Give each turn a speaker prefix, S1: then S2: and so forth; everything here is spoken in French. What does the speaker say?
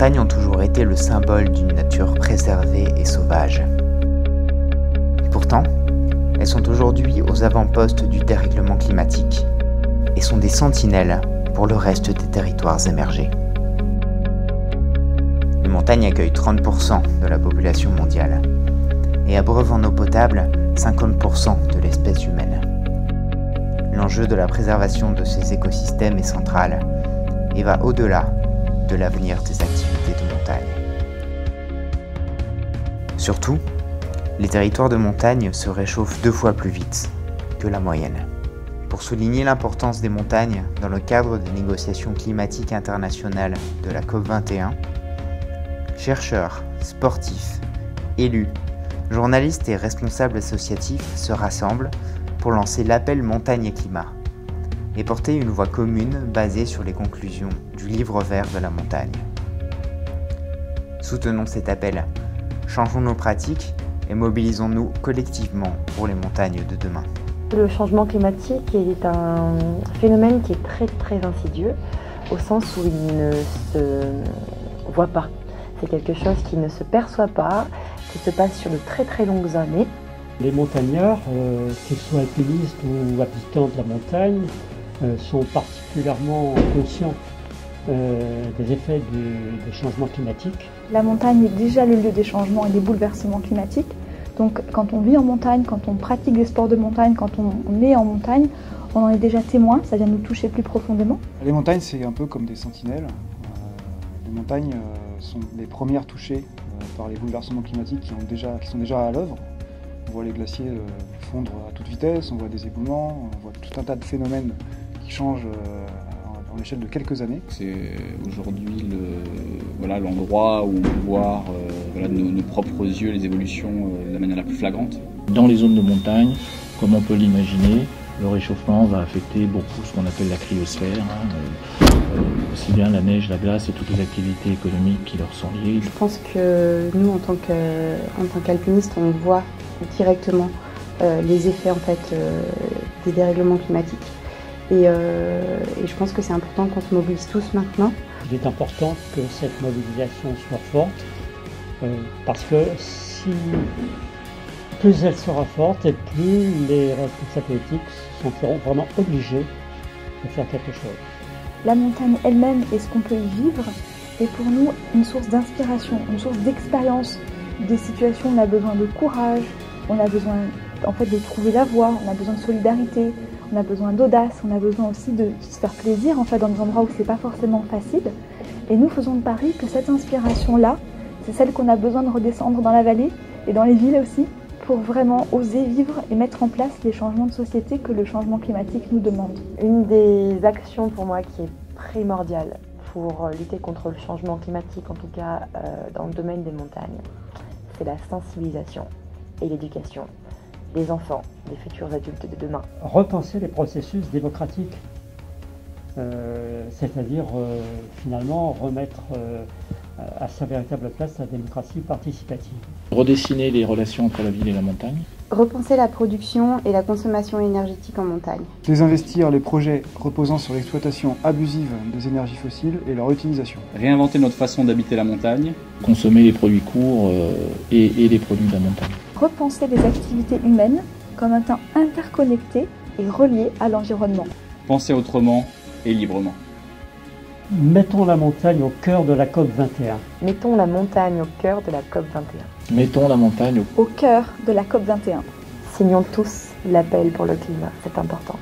S1: montagnes ont toujours été le symbole d'une nature préservée et sauvage. Pourtant, elles sont aujourd'hui aux avant-postes du dérèglement climatique et sont des sentinelles pour le reste des territoires émergés. Les montagnes accueillent 30% de la population mondiale et abreuvent en eau potable 50% de l'espèce humaine. L'enjeu de la préservation de ces écosystèmes est central et va au-delà de l'avenir des activités de montagne. Surtout, les territoires de montagne se réchauffent 2 fois plus vite que la moyenne. Pour souligner l'importance des montagnes dans le cadre des négociations climatiques internationales de la COP21, chercheurs, sportifs, élus, journalistes et responsables associatifs se rassemblent pour lancer l'appel Montagne et Climat et porter une voix commune basée sur les conclusions du livre vert de la montagne. Soutenons cet appel, changeons nos pratiques et mobilisons-nous collectivement pour les montagnes de demain.
S2: Le changement climatique est un phénomène qui est très insidieux, au sens où il ne se voit pas. C'est quelque chose qui ne se perçoit pas, qui se passe sur de très longues années.
S3: Les montagnards, qu'ils soient alpinistes ou habitants de la montagne, sont particulièrement conscients des effets des changements climatiques.
S4: La montagne est déjà le lieu des changements et des bouleversements climatiques. Donc quand on vit en montagne, quand on pratique des sports de montagne, quand on est en montagne, on en est déjà témoin, ça vient nous toucher plus profondément.
S5: Les montagnes, c'est un peu comme des sentinelles. Les montagnes sont les premières touchées par les bouleversements climatiques qui sont déjà à l'œuvre. On voit les glaciers fondre à toute vitesse, on voit des éboulements, on voit tout un tas de phénomènes qui changent à l'échelle de quelques années.
S6: C'est aujourd'hui l'endroit où on peut voir de nos propres yeux les évolutions de la manière la plus flagrante.
S7: Dans les zones de montagne, comme on peut l'imaginer, le réchauffement va affecter beaucoup ce qu'on appelle la cryosphère, aussi bien la neige, la glace et toutes les activités économiques qui leur sont liées.
S2: Je pense que nous, en tant qu'alpinistes, on voit directement les effets des dérèglements climatiques. Et je pense que c'est important qu'on se mobilise tous maintenant.
S3: Il est important que cette mobilisation soit forte, parce que plus elle sera forte et plus les responsables politiques seront vraiment obligés de faire quelque chose.
S4: La montagne elle-même et ce qu'on peut y vivre est pour nous une source d'inspiration, une source d'expérience. Des situations où on a besoin de courage, on a besoin de trouver la voie, on a besoin de solidarité, on a besoin d'audace, on a besoin aussi de se faire plaisir dans des endroits où c'est pas forcément facile. Et nous faisons le pari que cette inspiration-là, c'est celle qu'on a besoin de redescendre dans la vallée et dans les villes aussi, pour vraiment oser vivre et mettre en place les changements de société que le changement climatique nous demande.
S2: Une des actions pour moi qui est primordiale pour lutter contre le changement climatique, en tout cas dans le domaine des montagnes, c'est la sensibilisation et l'éducation des enfants, des futurs adultes de demain.
S3: Repenser les processus démocratiques, c'est-à-dire finalement remettre à sa véritable place la démocratie participative.
S7: Redessiner les relations entre la ville et la montagne.
S2: Repenser la production et la consommation énergétique en montagne.
S5: Désinvestir les projets reposant sur l'exploitation abusive des énergies fossiles et leur utilisation.
S6: Réinventer notre façon d'habiter la montagne.
S7: Consommer les produits courts et les produits de la montagne.
S4: Repenser les activités humaines comme un temps interconnecté et relié à l'environnement.
S6: Penser autrement et librement.
S3: Mettons la montagne au cœur de la COP21.
S2: Mettons la montagne au cœur de la COP21.
S7: Mettons la montagne
S4: au cœur de la COP21.
S2: Signons tous l'appel pour le climat, c'est important.